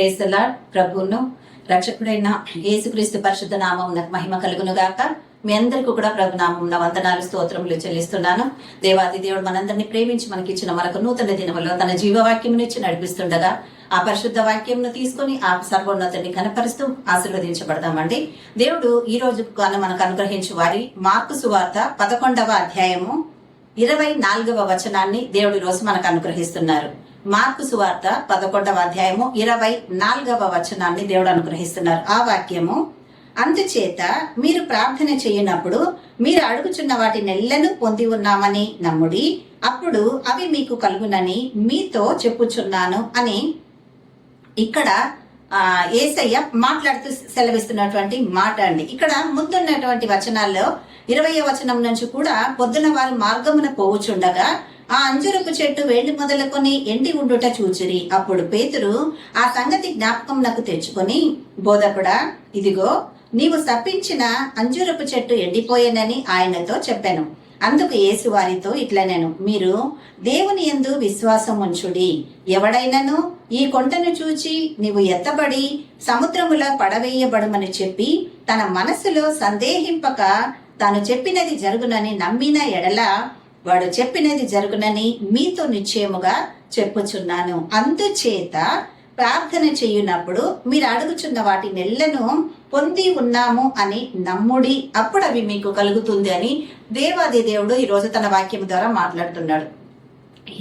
Praise the lord. ప్రభువును రక్షకుడైన యేసుక్రీస్తు పరిశుద్ధ నామం మహిమ కలుగును గాక. మీ అందరికీ కూడా ప్రభు నామం వందనాలు స్తోత్రములు చెల్లిస్తున్నాను. దేవాది దేవుడు మనందరినీ ప్రేమించి మనకిచ్చిన మరొక నూతన దినములో తన జీవవాక్యమును ఇచ్చి నడిపిస్తుండగా ఆ పరిశుద్ధ వాక్యంను తీసుకుని ఆ సర్వోన్నతిని కనపరుస్తూ ఆశీర్వదించబడదామండి. దేవుడు ఈ రోజు మనకు అనుగ్రహించు వారి మార్కు సువార్త 11వ అధ్యాయము 24వ వచనాన్ని దేవుడు ఈ రోజు మనకు అనుగ్రహిస్తున్నారు. మార్కు సువార్త 11వ అధ్యాయము 24వ వచనాన్ని దేవుడు అనుగ్రహిస్తున్నారు. ఆ వాక్యము, అందుచేత మీరు ప్రార్థన చేయనప్పుడు మీరు అడుగుచున్న వాటి నెల్లను పొంది ఉన్నామని నమ్ముడి, అప్పుడు అవి మీకు కలుగునని మీతో చెప్పుచున్నాను అని ఇక్కడ యేసయ్య మాట్లాడుతూ సెలవిస్తున్నటువంటి మాట అండి. ఇక్కడ ముందున్నటువంటి వచనాల్లో 20వ వచనం నుంచి కూడా, పొద్దున వారు మార్గమున పోవుచుండగా ఆ అంజురపు చెట్టు వేడి మొదలుకొని ఎండి ఉండుట చూచిరి. అప్పుడు పేతురు ఆ సంగతి జ్ఞాపకమునకు తెచ్చుకొని, బోధకుడా, ఇదిగో నీవు శపించిన అంజురపు చెట్టు ఎండిపోయేనని ఆయనతో చెప్పాను. అందుకు యేసు వారితో ఇట్లనెను, మీరు దేవుని యందు విశ్వాసం ఉంచుడి. ఎవడైనను ఈ కొండను చూచి నీవు ఎత్తబడి సముద్రములో పడవేయబడుమని చెప్పి తన మనసులో సందేహింపక తాను చెప్పినది జరుగునని నమ్మిన ఎడల వాడు చెప్పినది జరుగునని మీతో నిశ్చయముగా చెప్పుచున్నాను. అందుచేత ప్రార్థన చేయునప్పుడు మీరు అడుగుచున్న వాటి నెల్లను పొంది ఉన్నాము అని నమ్ముడి, అప్పుడు అవి మీకు కలుగుతుంది అని దేవాది దేవుడు ఈ రోజు తన వాక్యం ద్వారా మాట్లాడుతున్నాడు.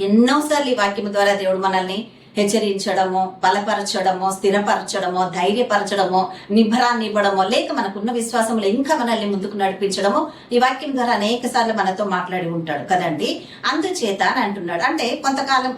ఎన్నోసార్లు ఈ వాక్యం ద్వారా దేవుడు మనల్ని హెచ్చరించడమో, బలపరచడమో, స్థిరపరచడమో, ధైర్యపరచడమో, నిబ్బరాన్ని ఇవ్వడమో, లేక మనకున్న విశ్వాసంలో ఇంకా మనల్ని ముందుకు నడిపించడమో ఈ వాక్యం ద్వారా అనేక సార్లు మనతో మాట్లాడి ఉంటాడు కదండి. అందుచేత అని అంటున్నాడు. అంటే కొంతకాలం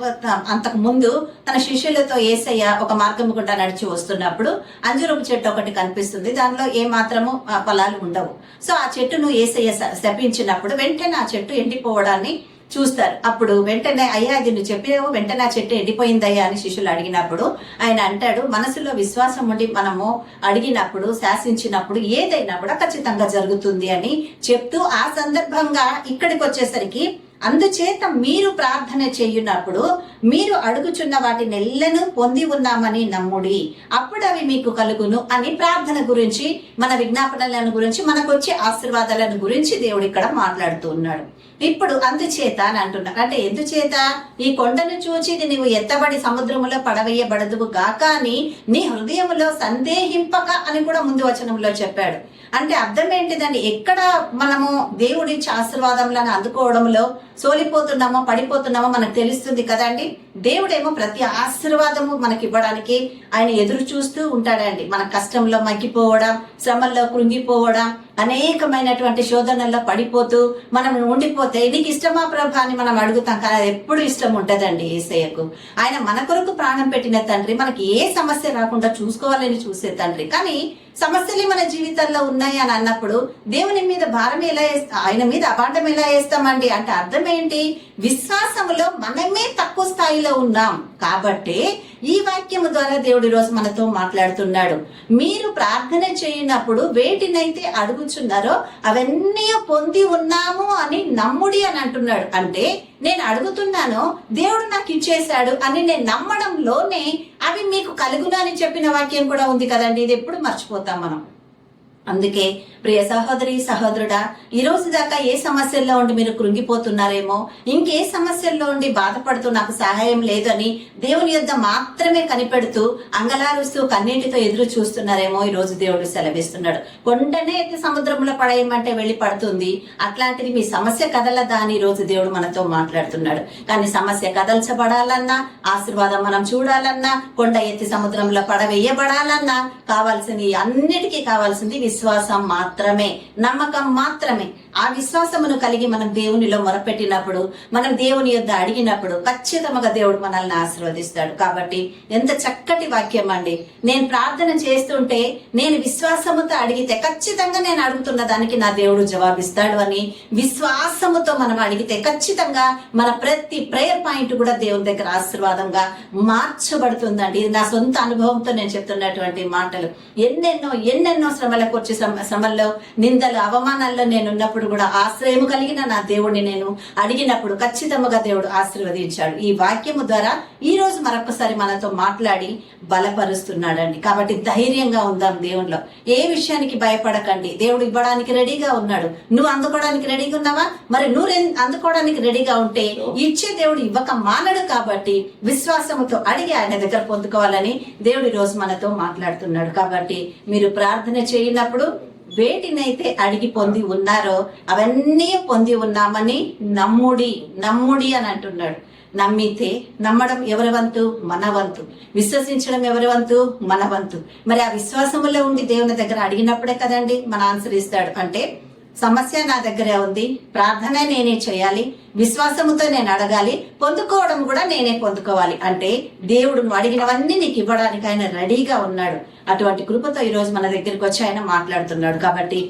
అంతకు ముందు తన శిష్యులతో యేసయ్య ఒక మార్గం గుండా నడిచి వస్తున్నప్పుడు అంజూరపు చెట్టు ఒకటి కనిపిస్తుంది. దానిలో ఏ మాత్రము ఫలాలు ఉండవు. సో ఆ చెట్టును యేసయ్య శపించినప్పుడు వెంటనే ఆ చెట్టు ఎండిపోవడాన్ని చూస్తారు. అప్పుడు వెంటనే, అయ్యా ఇది నువ్వు చెప్పినావు, వెంటనే ఆ చెట్టు ఎండిపోయిందయ్యా అని శిష్యులు అడిగినప్పుడు ఆయన అంటాడు, మనసులో విశ్వాసం ఉండి మనము అడిగినప్పుడు, శాసించినప్పుడు ఏదైనా కూడా ఖచ్చితంగా జరుగుతుంది అని చెప్తూ ఆ సందర్భంగా ఇక్కడికి వచ్చేసరికి, అందుచేత మీరు ప్రార్థన చేయునప్పుడు మీరు అడుగుచున్న వాటి నెల్లను పొంది ఉన్నామని నమ్ముడి, అప్పుడు అవి మీకు కలుగును అని ప్రార్థన గురించి, మన విజ్ఞాపనలను గురించి, మనకు వచ్చే ఆశీర్వాదాలను గురించి దేవుడు ఇక్కడ మాట్లాడుతూ ఉన్నాడు. ఇప్పుడు అందుచేత అని అంటున్నారు. అంటే ఎందుచేత? ఈ కొండను చూచి నీవు ఎత్తబడి సముద్రములో పడవేయబడదువు గాక అని నీ హృదయములో సందేహింపక అని కూడా ముందు వచనంలో చెప్పాడు. అంటే అర్థం ఏంటిదండి? ఎక్కడ మనము దేవుడిచ్చే ఆశీర్వాదములను అందుకోవడంలో సోలిపోతున్నామో, పడిపోతున్నామో మనకు తెలుస్తుంది కదండి. దేవుడేమో ప్రతి ఆశీర్వాదము మనకి ఇవ్వడానికి ఆయన ఎదురు చూస్తూ ఉంటాడండి. మన కష్టంలో మగ్గిపోవడం, శ్రమల్లో కృంగిపోవడం, అనేకమైనటువంటి శోధనల్లో పడిపోతూ మనం ఉండిపోతే, నీకు ఇష్టమా ప్రభా అని మనం అడుగుతాం, కానీ అది ఎప్పుడు ఇష్టం ఉంటదండి యేసయ్యకు. ఆయన మన కొరకు ప్రాణం పెట్టిన తండ్రి, మనకి ఏ సమస్య రాకుండా చూసుకోవాలని చూసే తండ్రి. కానీ సమస్యలు మన జీవితాల్లో ఉన్నాయి అని అన్నప్పుడు దేవుని మీద భారం ఎలా ఆయన మీద అపాండం ఎలా వేస్తామండి? అంటే అర్థం ఏంటి? విశ్వాసములో మనమే తక్కువ స్థాయిలో ఉన్నాం కాబట్టి ఈ వాక్యము ద్వారా దేవుడి రోజు మనతో మాట్లాడుతున్నాడు. మీరు ప్రార్థన చేయనప్పుడు వేటినైతే అడుగుచున్నారో అవన్నీ పొంది ఉన్నాము అని నమ్ముడి అని అంటున్నాడు. అంటే నేను అడుగుతున్నాను, దేవుడు నాకు ఇచ్చేశాడు అని నేను నమ్మడంలోనే అవి మీకు కలుగును అని చెప్పిన వాక్యం కూడా ఉంది కదండి. ఇది ఎప్పుడు మర్చిపోతాం మనం. అందుకే ప్రియ సహోదరి సహోదరుడా, ఈ రోజు దాకా ఏ సమస్యల్లో ఉండి మీరు కృంగిపోతున్నారేమో, ఇంకే సమస్యల్లో ఉండి బాధపడుతూ నాకు సహాయం లేదని దేవుని యొద్ద మాత్రమే కనిపెడుతూ అంగలారుస్తూ కన్నీటితో ఎదురు చూస్తున్నారేమో, ఈ రోజు దేవుడు సెలవిస్తున్నాడు. కొండనే ఎత్తి సముద్రంలో పడేయమంటే వెళ్ళి పడుతుంది. అట్లాంటిది మీ సమస్య కదలదా అని ఈ రోజు దేవుడు మనతో మాట్లాడుతున్నాడు. కానీ సమస్య కదల్చబడాలన్నా, ఆశీర్వాదం మనం చూడాలన్నా, కొండ ఎత్తి సముద్రంలో పడవేయబడాలన్నా కావాల్సింది, అన్నిటికీ కావాల్సింది విశ్వాసం మాత్రమే, నమ్మకం మాత్రమే. ఆ విశ్వాసమును కలిగి మనం దేవునిలో మొరపెట్టినప్పుడు, మనం దేవుని యొద్ద అడిగినప్పుడు ఖచ్చితంగా దేవుడు మనల్ని ఆశీర్వదిస్తాడు. కాబట్టి ఎంత చక్కటి వాక్యం అండి. నేను ప్రార్థన చేస్తుంటే నేను విశ్వాసముతో అడిగితే ఖచ్చితంగా నేను అడుగుతున్న దానికి నా దేవుడు జవాబిస్తాడు అని విశ్వాసముతో మనం అడిగితే ఖచ్చితంగా మన ప్రతి ప్రేయర్ పాయింట్ కూడా దేవుని దగ్గర ఆశీర్వాదంగా మార్చబడుతుందండి. ఇది నా సొంత అనుభవంతో నేను చెప్తున్నటువంటి మాటలు. ఎన్నెన్నో శ్రమలకు వచ్చి శ్రమల్లో, నిందలు, అవమానాల్లో నేను ఉన్నప్పుడు కూడా ఆశ్రయము కలిగిన నా దేవుడిని నేను అడిగినప్పుడు ఖచ్చితంగా దేవుడు ఆశీర్వదించాడు. ఈ వాక్యము ద్వారా ఈ రోజు మరొకసారి మనతో మాట్లాడి బలపరుస్తున్నాడండి. కాబట్టి ధైర్యంగా ఉందాం దేవునిలో. ఏ విషయానికి భయపడకండి. దేవుడు ఇవ్వడానికి రెడీగా ఉన్నాడు. నువ్వు అందుకోవడానికి రెడీగా ఉన్నావా? మరి నువ్వు అందుకోవడానికి రెడీగా ఉంటే ఇచ్చే దేవుడు ఇవ్వక మానడు. కాబట్టి విశ్వాసంతో అడిగి ఆయన దగ్గర పొందుకోవాలని దేవుడు ఈ రోజు మనతో మాట్లాడుతున్నాడు. కాబట్టి మీరు ప్రార్థన చేయనప్పుడు వేటినైతే అడిగి పొంది ఉన్నారో అవన్నీ పొంది ఉన్నామని నమ్ముడి అని అంటున్నాడు. నమ్మితే, నమ్మడం ఎవరి వంతు? మన వంతు. విశ్వసించడం ఎవరి వంతు? మన వంతు. మరి ఆ విశ్వాసంలో ఉండి దేవుని దగ్గర అడిగినప్పుడే కదండి మన ఆన్సర్ ఇస్తాడు. అంటే సమస్య నా దగ్గరే ఉంది, ప్రార్థన నేనే చేయాలి, విశ్వాసముతో నేను అడగాలి, పొందుకోవడం కూడా నేనే పొందుకోవాలి. అంటే దేవుడు నువ్వు అడిగినవన్నీ నీకు ఇవ్వడానికి ఆయన రెడీగా ఉన్నాడు. అటువంటి కృపతో ఈ రోజు మన దగ్గరికి వచ్చి ఆయన మాట్లాడుతున్నాడు. కాబట్టి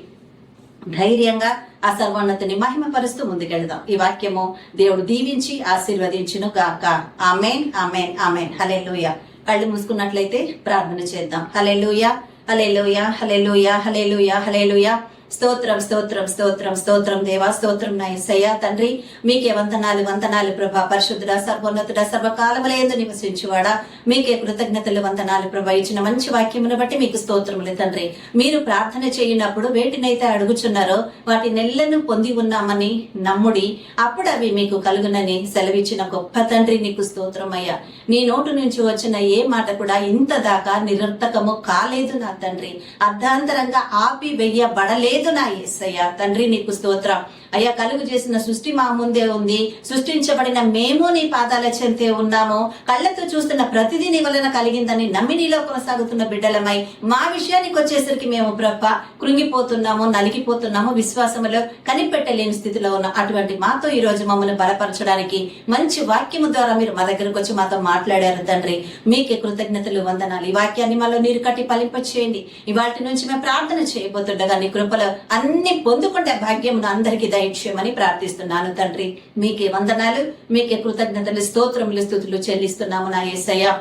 ధైర్యంగా ఆ సర్వోన్నతిని మహిమపరుస్తూ ముందుకెళ్దాం. ఈ వాక్యము దేవుడు దీవించి ఆశీర్వదించును గాక. ఆమేన్, ఆమేన్, ఆమేన్. హల్లెలూయా. కళ్ళు మూసుకున్నట్లయితే ప్రార్థన చేద్దాం. హల్లెలూయా, హల్లెలూయా, హల్లెలూయా, హల్లెలూయా, హల్లెలూయా. స్తోత్రం, స్తోత్రం, స్తోత్రం, స్తోత్రం దేవా, స్తోత్రం నా యేసయ్యా. తండ్రి మీకే వందనాలు ప్రభా. పరిశుద్ధుడా, సర్వోన్నతుడా, సర్వకాలములందు నివసించువాడా, మీకే కృతజ్ఞతలు, వందనాలు ప్రభా. ఇచ్చిన మంచి వాక్యమును బట్టి మీకు స్తోత్రములు తండ్రి. మీరు ప్రార్థన చేయనప్పుడు వేటినైతే అడుగుచున్నారో వాటి నెల్లను పొంది ఉన్నామని నమ్ముడి, అప్పుడు అవి మీకు కలుగునని సెలవిచ్చిన గొప్ప తండ్రి నీకు స్తోత్రమయ్యా. నీ నోటు నుంచి వచ్చిన ఏ మాట కూడా ఇంత దాకా నిరర్థకము కాలేదు నా తండ్రి. అర్ధాంతరంగా ఆపి వెయ్యబడలేదు నా యేసయ్యా. తండ్రి నీకు స్తోత్రం అయ్యా. కలుగు చేసిన సృష్టి మా ముందే ఉంది, సృష్టించబడిన మేము నీ పాదాల చెంతే ఉన్నాము. కళ్ళతో చూస్తున్న ప్రతిదీ నీ వలన కలిగిందని నమ్మి నీలో కొనసాగుతున్న బిడ్డలమై మా విషయానికి వచ్చేసరికి మేము ప్రభ కృంగిపోతున్నాము, నలిగిపోతున్నాము, విశ్వాసములో కనిపెట్టలేని స్థితిలో ఉన్నాం. అటువంటి మాతో ఈ రోజు మమ్మల్ని బలపరచడానికి మంచి వాక్యము ద్వారా మీరు మా దగ్గరకు వచ్చి మాతో మాట్లాడారు తండ్రి. మీకే కృతజ్ఞతలు, వందనాలు. ఈ వాక్యాన్ని మాలో నీరు కట్టి ఫలింపచేయండి. ఇవాటి నుంచి మేము ప్రార్థన చేయబోతుండగా నీ కృపలో అన్ని పొందుకుంటే భాగ్యమును అందరికీ దయచేయమని ప్రార్థిస్తున్నాను తండ్రి. మీకే వందనాలు, మీకే కృతజ్ఞతలు, స్తోత్రములు, స్తుతులు చెల్లిస్తున్నాము నా యేసయ్యా.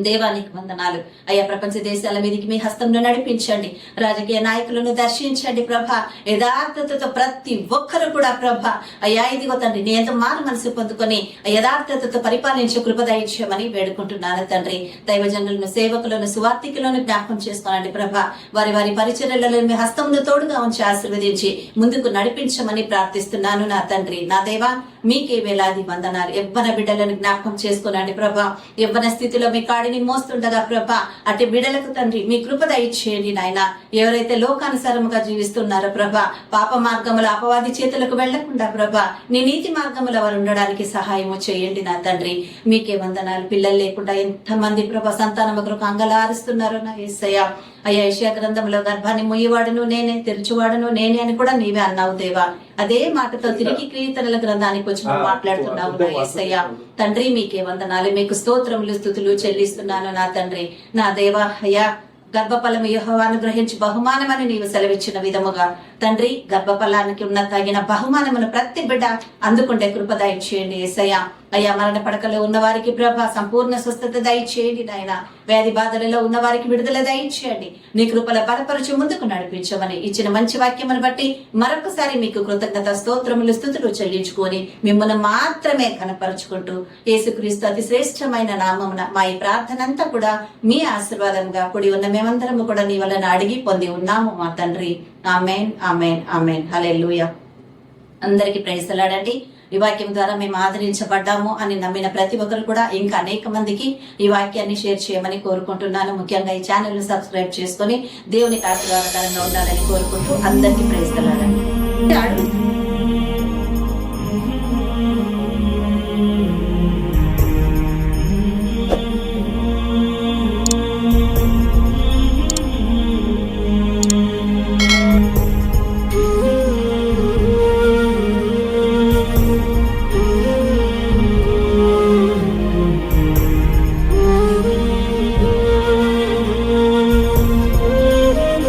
దేవానికి వందనాలు అయ్యా. ప్రపంచ దేశాల మీదకి మీ హస్తంలో నడిపించండి. రాజకీయ నాయకులను దర్శించండి ప్రభ. యథార్థతతో ప్రతి ఒక్కరు కూడా ప్రభ అయ్యా ఇదిగో తండ్రి నీ ఎంత మారు మనసు పొందుకొని యథార్థతతో పరిపాలించే కృప దయచేయమని వేడుకుంటున్నాను తండ్రి. దైవజనులను, సేవకులను, సువార్థికులను జ్ఞాపకం చేసుకోనండి ప్రభ. వారి వారి పరిచర్యలలో మీ హస్తంలో తోడుగా ఉంచి ఆశీర్వదించి ముందుకు నడిపించమని ప్రార్థిస్తున్నాను నా తండ్రి. నా దేవా మీకే వేలాది వందనాలు. యవ్వన బిడ్డలను జ్ఞాపకం చేసుకోనండి ప్రభ. యవ్వన స్థితిలో మీ కాడిని మోస్తుండగా ప్రభ అటు బిడ్డలకు తండ్రి మీ కృప దయచేయండి నాయన. ఎవరైతే లోకానుసారముగా జీవిస్తున్నారో ప్రభ, పాప మార్గముల అపవాది చేతులకు వెళ్లకుండా ప్రభ నీ నీతి మార్గముల వారు ఉండడానికి సహాయము చేయండి నా తండ్రి. మీకే వందనాలు. పిల్లలు లేకుండా ఎంతమంది ప్రభ సంతానము కొరకు అంగలారుస్తున్నారో నా యేసయ్య. అయ్యా యెషయా గ్రంథంలో గర్భాన్ని ముయ్యవాడును నేనే, తెరుచువాడును నేనే అని కూడా నీవే అన్నావు దేవా. అదే మాటతో తిరిగి కీర్తనల గ్రంథానికి వచ్చి నువ్వు మాట్లాడుతున్నావు నా యేసయ్య. తండ్రి మీకే వందనాలు, మీకు స్తోత్రములు, స్తుతులు చెల్లిస్తున్నాను నా తండ్రి. నా దేవా అయ్యా గర్భఫలము యెహోవాను గ్రహించి బహుమానమని నీవు సెలవిచ్చిన విధముగా తండ్రి గర్భఫలానికి ఉన్న తగిన బహుమానమును ప్రతి బిడ్డ అందుకుంటే కృప దయచేయండి యేసయ్య. అయ్యా మరణ పడకలో ఉన్న వారికి ప్రభ సంపూర్ణ స్వస్థత దయచేయండి నాయన. వ్యాధి బాధలలో ఉన్న వారికి విడుదల దయచేయండి. నీ కృపల బలపరచు ముందుకు నడిపించమని ఇచ్చిన మంచి వాక్యమును బట్టి మరొకసారి మీకు కృతజ్ఞత, స్తోత్రములు, స్తుతులు చెల్లించుకొని మిమ్మల్ని మాత్రమే కనపరుచుకుంటూ యేసుక్రీస్తు అతి శ్రేష్టమైన నామమున మా ఈ ప్రార్థన అంతా కూడా మీ ఆశీర్వాదంగా కూడి ఉన్న మేమందరము కూడా నీ వలన అడిగి పొంది ఉన్నాము మా తండ్రి. ఆమేన్, ఆమేన్, ఆమేన్. హల్లెలూయా. అందరికీ ప్రైజ్లాడండి. ఈ వాక్యం ద్వారా మేము ఆదరించబడ్డాము అని నమ్మిన ప్రతి ఒక్కరు కూడా ఇంకా అనేక మందికి ఈ వాక్యాన్ని షేర్ చేయమని కోరుకుంటున్నాను. ముఖ్యంగా ఈ ఛానల్ ను సబ్స్క్రైబ్ చేసుకొని దేవునికి ఆశీర్వాదకరంగా ఉండాలని కోరుకుంటూ అందరికీ ప్రైజ్లాడండి.